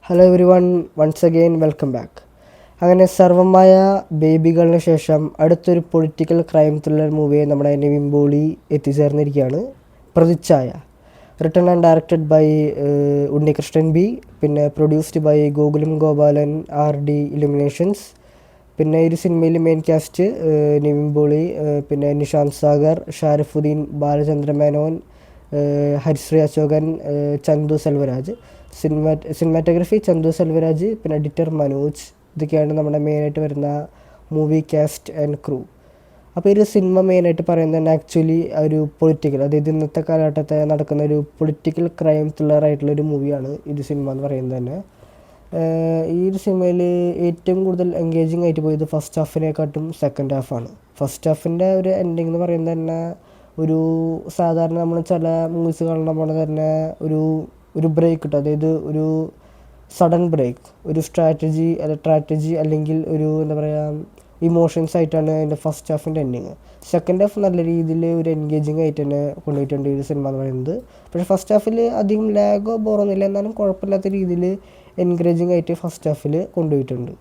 Hello everyone, once again welcome back. അങ്ങനെ സർവമായ ബേബികളിന് ശേഷം അടുത്തൊരു പൊളിറ്റിക്കൽ ക്രൈം ത്രില്ലർ മൂവിയെ നമ്മുടെ നിവിൻ പോളി എത്തിച്ചേർന്നിരിക്കുകയാണ്. Prathichaya. Written and directed by Unnikrishnan B, പിന്നെ produced by Gokulam Gopalan RD illuminations. പിന്നെ ഈ ഒരു സിനിമയിൽ മെയിൻ കാസ്റ്റ് നിവിൻ പോളി, പിന്നെ നിഷാന്ത് സാഗർ, ഷാരഫുദ്ദീൻ, ബാലചന്ദ്ര മേനോൻ, ഹരിശ്രീ അശോകൻ, ചന്തു സെൽവരാജ്. സിനിമാറ്റോഗ്രഫി ചന്തു സെൽവരാജ്, പിന്നെ എഡിറ്റർ മനോജ്. ഇതൊക്കെയാണ് നമ്മുടെ മെയിനായിട്ട് വരുന്ന മൂവി കാസ്റ്റ് ആൻഡ് ക്രൂ. അപ്പോൾ ഈ ഒരു സിനിമ മെയിനായിട്ട് പറയുന്നത് തന്നെ ആക്ച്വലി ഒരു പൊളിറ്റിക്കൽ, അതായത് ഇന്നത്തെ കാലഘട്ടത്തെ നടക്കുന്ന ഒരു പൊളിറ്റിക്കൽ ക്രൈം ത്രില്ലറായിട്ടുള്ളൊരു മൂവിയാണ് ഇത് സിനിമ എന്ന് പറയുന്നത് തന്നെ. ഈ ഒരു സിനിമയിൽ ഏറ്റവും കൂടുതൽ എൻഗേജിങ് ആയിട്ട് പോയത് ഫസ്റ്റ് ഹാഫിനെക്കാട്ടും സെക്കൻഡ് ഹാഫാണ്. ഫസ്റ്റ് ഹാഫിൻ്റെ ഒരു എൻഡിങ് എന്ന് പറയുന്നത് തന്നെ ഒരു സാധാരണ നമ്മൾ ചില മൂവീസ് കാണുന്ന പോലെ തന്നെ ഒരു ബ്രേക്ക് കിട്ടും. അതായത് ഒരു സഡൻ ബ്രേക്ക്, ഒരു സ്ട്രാറ്റജി അല്ലെങ്കിൽ ഒരു എന്താ പറയുക ഇമോഷൻസ് ആയിട്ടാണ് അതിൻ്റെ ഫസ്റ്റ് ഹാഫിൻ്റെ എൻഡിങ്. സെക്കൻഡ് ഹാഫ് നല്ല രീതിയിൽ ഒരു എൻഗേജിങ് ആയിട്ട് തന്നെ കൊണ്ടുപോയിട്ടുണ്ട് ഈ സിനിമ എന്ന് പറയുന്നത്. പക്ഷേ ഫസ്റ്റ് ഹാഫിൽ അധികം ലാഗോ ബോറൊന്നുമില്ല, എന്നാലും കുഴപ്പമില്ലാത്ത രീതിയിൽ എൻകറേജിങ് ആയിട്ട് ഫസ്റ്റ് ഹാഫിൽ കൊണ്ടുപോയിട്ടുണ്ട്.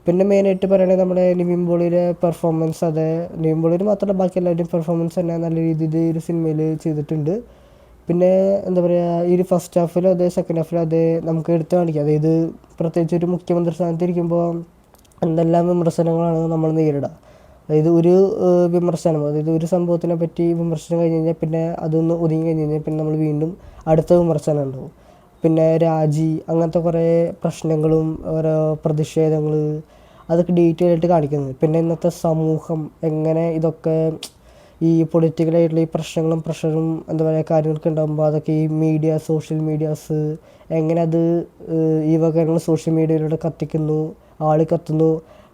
പിന്നെ മെയിനായിട്ട് പറയുകയാണെങ്കിൽ നമ്മുടെ നിവിൻ പോളിയുടെ പെർഫോമൻസ്, നിവിൻ പോളിയുടെ മാത്രമല്ല ബാക്കി എല്ലാവരുടെയും പെർഫോമൻസ് തന്നെ നല്ല രീതിയിൽ ഈ ഒരു സിനിമയിൽ ചെയ്തിട്ടുണ്ട്. പിന്നെ എന്താ പറയുക, ഈ ഒരു ഫസ്റ്റ് ഹാഫിലും സെക്കൻഡ് ഹാഫിലും നമുക്ക് എടുത്ത് കാണിക്കാം. അതായത് പ്രത്യേകിച്ച് ഒരു മുഖ്യമന്ത്രി സ്ഥാനത്തിരിക്കുമ്പോൾ എന്തെല്ലാം വിമർശനങ്ങളാണ് നമ്മൾ നേരിടുക. അതായത് ഒരു വിമർശനം, അതായത് ഒരു സംഭവത്തിനെ പറ്റി വിമർശനം കഴിഞ്ഞ് കഴിഞ്ഞാൽ പിന്നെ അതൊന്ന് ഒതുങ്ങി കഴിഞ്ഞ് കഴിഞ്ഞാൽ പിന്നെ നമ്മൾ വീണ്ടും അടുത്ത വിമർശനം ഉണ്ടാവും. പിന്നെ അങ്ങനത്തെ കുറേ പ്രശ്നങ്ങളും ഓരോ പ്രതിഷേധങ്ങൾ അതൊക്കെ ഡീറ്റെയിൽ ആയിട്ട് കാണിക്കുന്നത്. പിന്നെ ഇന്നത്തെ സമൂഹം എങ്ങനെ ഇതൊക്കെ ഈ പൊളിറ്റിക്കലായിട്ടുള്ള ഈ പ്രശ്നങ്ങളും പ്രഷറും എന്താ പറയുക കാര്യങ്ങളൊക്കെ ഉണ്ടാകുമ്പോൾ അതൊക്കെ ഈ സോഷ്യൽ മീഡിയാസ് എങ്ങനെ ഈ വക കാര്യങ്ങൾ സോഷ്യൽ മീഡിയയിലൂടെ കത്തുന്നു.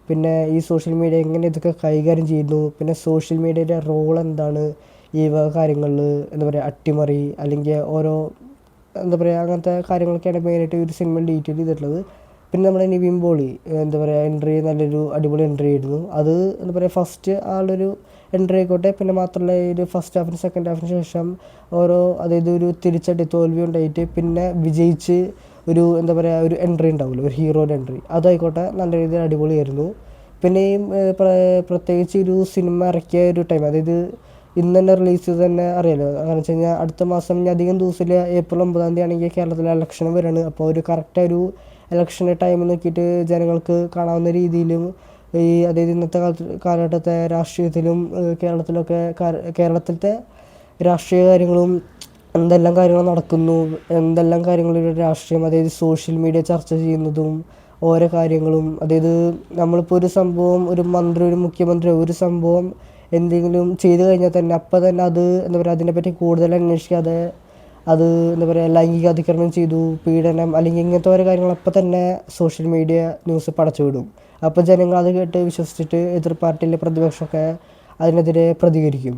പിന്നെ ഈ സോഷ്യൽ മീഡിയ എങ്ങനെ ഇതൊക്കെ കൈകാര്യം ചെയ്യുന്നു, പിന്നെ സോഷ്യൽ മീഡിയയുടെ റോൾ എന്താണ് ഈ വക കാര്യങ്ങളിൽ, എന്താ പറയുക അട്ടിമറി അല്ലെങ്കിൽ ഓരോ എന്താ പറയുക അങ്ങനത്തെ കാര്യങ്ങളൊക്കെയാണ് മെയിനായിട്ട് ഒരു സിനിമയിൽ ഡീറ്റെയിൽ ചെയ്തിട്ടുള്ളത്. പിന്നെ നമ്മുടെ നിവിൻ പോളി എന്താ പറയുക നല്ലൊരു അടിപൊളി എൻട്രി ആയിരുന്നു. എന്താ പറയുക ഫസ്റ്റ് ആളൊരു എൻട്രി ആയിക്കോട്ടെ. പിന്നെ മാത്രമല്ല ഈ ഒരു ഫസ്റ്റ് ഹാഫിന് സെക്കൻഡ് ഹാഫിന് ശേഷം അതായത് ഒരു തോൽവി ഉണ്ടായിട്ട് പിന്നെ വിജയിച്ച് എന്താ പറയുക ഒരു എൻട്രി ഉണ്ടാവില്ല, ഒരു ഹീറോയുടെ എൻട്രി, അതായിക്കോട്ടെ നല്ല രീതിയിൽ അടിപൊളിയായിരുന്നു. പിന്നെയും പ്രത്യേകിച്ച് ഒരു സിനിമ ഇറക്കിയ ഒരു ടൈം, അതായത് ഇന്ന് തന്നെ റിലീസ് ചെയ്ത് തന്നെ അറിയാലോ. കാരണം വെച്ച് കഴിഞ്ഞാൽ അടുത്ത മാസം അധികം ദിവസമില്ല, April 9 ആണെങ്കിൽ കേരളത്തിൽ ഇലക്ഷൻ വരികയാണ്. അപ്പോൾ ഒരു കറക്റ്റ് ഒരു ഇലക്ഷൻ ടൈം നോക്കിയിട്ട് ജനങ്ങൾക്ക് കാണാവുന്ന രീതിയിലും അതായത് ഇന്നത്തെ കാലഘട്ടത്തെ രാഷ്ട്രീയത്തിലും കേരളത്തിലത്തെ രാഷ്ട്രീയ കാര്യങ്ങളും എന്തെല്ലാം കാര്യങ്ങൾ നടക്കുന്നു, എന്തെല്ലാം കാര്യങ്ങളിലൂടെ രാഷ്ട്രീയം, അതായത് സോഷ്യൽ മീഡിയ ചർച്ച ചെയ്യുന്നതും ഓരോ കാര്യങ്ങളും, അതായത് നമ്മളിപ്പോൾ ഒരു സംഭവം ഒരു മന്ത്രി ഒരു മുഖ്യമന്ത്രി ഒരു സംഭവം എന്തെങ്കിലും ചെയ്തു കഴിഞ്ഞാൽ തന്നെ അപ്പം തന്നെ എന്താ പറയുക അതിനെപ്പറ്റി കൂടുതൽ അന്വേഷിക്കാതെ എന്താ പറയുക ലൈംഗിക അതിക്രമം ചെയ്തു, പീഡനം അല്ലെങ്കിൽ ഇങ്ങനത്തെ ഓരോ കാര്യങ്ങൾ അപ്പം തന്നെ സോഷ്യൽ മീഡിയ ന്യൂസ് പടച്ചു വിടും. അപ്പോൾ ജനങ്ങൾ അത് കേട്ട് വിശ്വസിച്ചിട്ട് എതിർ പാർട്ടിയിലെ പ്രതിപക്ഷമൊക്കെ അതിനെതിരെ പ്രതികരിക്കും.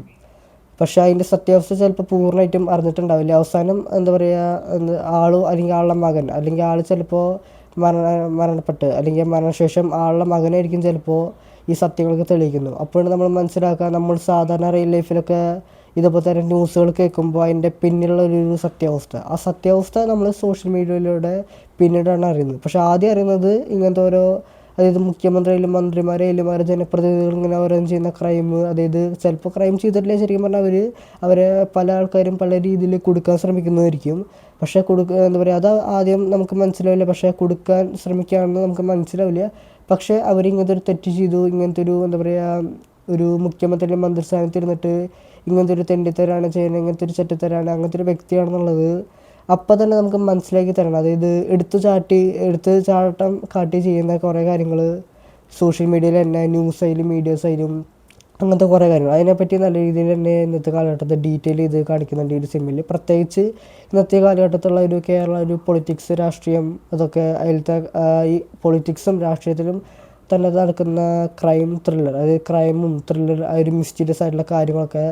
പക്ഷേ അതിൻ്റെ സത്യാവസ്ഥ ചിലപ്പോൾ പൂർണ്ണമായിട്ടും അറിഞ്ഞിട്ടുണ്ടാവില്ല. അവസാനം എന്താ പറയുക അല്ലെങ്കിൽ ആളുടെ മകൻ അല്ലെങ്കിൽ ആൾ ചിലപ്പോൾ മരണപ്പെട്ട് അല്ലെങ്കിൽ മരണശേഷം ആളുടെ മകനായിരിക്കും ചിലപ്പോൾ ഈ സത്യങ്ങളൊക്കെ തെളിയിക്കുന്നു. അപ്പോഴാണ് നമ്മൾ മനസ്സിലാക്കുക, നമ്മൾ സാധാരണ റിയൽ ലൈഫിലൊക്കെ ഇതേപോലെ തന്നെ ന്യൂസുകൾ കേൾക്കുമ്പോൾ അതിൻ്റെ പിന്നിലുള്ള ഒരു സത്യാവസ്ഥ നമ്മൾ സോഷ്യൽ മീഡിയയിലൂടെ പിന്നീടാണ് അറിയുന്നത്. പക്ഷേ ആദ്യം അറിയുന്നത് ഇങ്ങനത്തെ അതായത് മുഖ്യമന്ത്രിയായാലും മന്ത്രിമാരായാലും അവരെ ജനപ്രതിനിധികൾ ഇങ്ങനെ ഓരോന്നും ചെയ്യുന്ന ക്രൈം, അതായത് ചിലപ്പോൾ ക്രൈം ചെയ്തിട്ടില്ലേ ശരിക്കും പറഞ്ഞാൽ അവരെ പല ആൾക്കാരും പല രീതിയിൽ കൊടുക്കാൻ ശ്രമിക്കുന്നതായിരിക്കും. പക്ഷേ എന്താ പറയുക ആദ്യം നമുക്ക് മനസ്സിലാവില്ല. പക്ഷേ കൊടുക്കാൻ ശ്രമിക്കുകയാണെന്ന് നമുക്ക് മനസ്സിലാവില്ല. പക്ഷേ അവരിങ്ങനത്തെ ഒരു തെറ്റ് ചെയ്തു, ഇങ്ങനത്തെ എന്താ പറയുക ഒരു മുഖ്യമന്ത്രിയുടെ മന്ത്രിസ്ഥാനത്തിരുന്നിട്ട് ഇങ്ങനത്തെ ഒരു തെണ്ടിത്തരാണ് ചെയ്യുന്നത്, ഇങ്ങനത്തെ ഒരു ചെറ്റത്തരാണ്, അങ്ങനത്തെ ഒരു വ്യക്തിയാണെന്നുള്ളത് അപ്പം തന്നെ നമുക്ക് മനസ്സിലാക്കി തരണം. അതായത് എടുത്ത് ചാട്ടം കാട്ടി ചെയ്യുന്ന കുറേ കാര്യങ്ങൾ സോഷ്യൽ മീഡിയയിൽ തന്നെ ന്യൂസായാലും മീഡിയാസായാലും അങ്ങനത്തെ കുറേ കാര്യങ്ങൾ അതിനെപ്പറ്റി നല്ല രീതിയിൽ തന്നെ ഇന്നത്തെ കാലഘട്ടത്തെ ഡീറ്റെയിൽ ചെയ്ത് കാണിക്കുന്നുണ്ട് ഈ ഒരു സിനിമയിൽ. പ്രത്യേകിച്ച് ഇന്നത്തെ കാലഘട്ടത്തുള്ള കേരള പൊളിറ്റിക്സ്, രാഷ്ട്രീയം, അതൊക്കെ അതിലത്തെ ഈ പൊളിറ്റിക്സും രാഷ്ട്രീയത്തിലും തന്നെ നടക്കുന്ന ക്രൈം ത്രില്ലർ, അതായത് ക്രൈമും ത്രില്ലർ ആ ഒരു മിസ്റ്റീരിയസ് ആയിട്ടുള്ള കാര്യങ്ങളൊക്കെ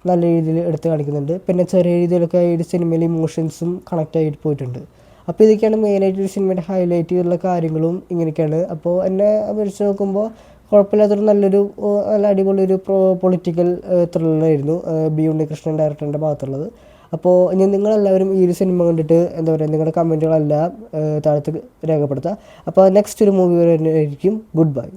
നല്ല രീതിയിൽ എടുത്ത് കാണിക്കുന്നുണ്ട്. പിന്നെ ചെറിയ രീതിയിലൊക്കെ ഈ ഒരു സിനിമയിൽ ഇമോഷൻസും കണക്റ്റ് ആയിട്ട് പോയിട്ടുണ്ട്. അപ്പോൾ ഇതൊക്കെയാണ് മെയിനായിട്ട് ഒരു സിനിമയുടെ ഹൈലൈറ്റ് ചെയ്തിട്ടുള്ള കാര്യങ്ങളും ഇങ്ങനെയൊക്കെയാണ്. അപ്പോൾ എന്നെ അപേക്ഷിച്ച് നോക്കുമ്പോൾ കുഴപ്പമില്ലാത്തൊരു നല്ല അടിപൊളി ഒരു പൊളിറ്റിക്കൽ ത്രില്ലറായിരുന്നു ബി ഉണ്ണികൃഷ്ണൻ ഡയറക്ടറിൻ്റെ ഭാഗത്തുള്ളത്. അപ്പോൾ ഇനി നിങ്ങളെല്ലാവരും ഈ ഒരു സിനിമ കണ്ടിട്ട് എന്താ പറയുക നിങ്ങളുടെ കമൻറ്റുകളെല്ലാം താഴത്ത് രേഖപ്പെടുത്തുക. അപ്പോൾ നെക്സ്റ്റ് ഒരു മൂവി വരുന്നതായിരിക്കും. Good bye.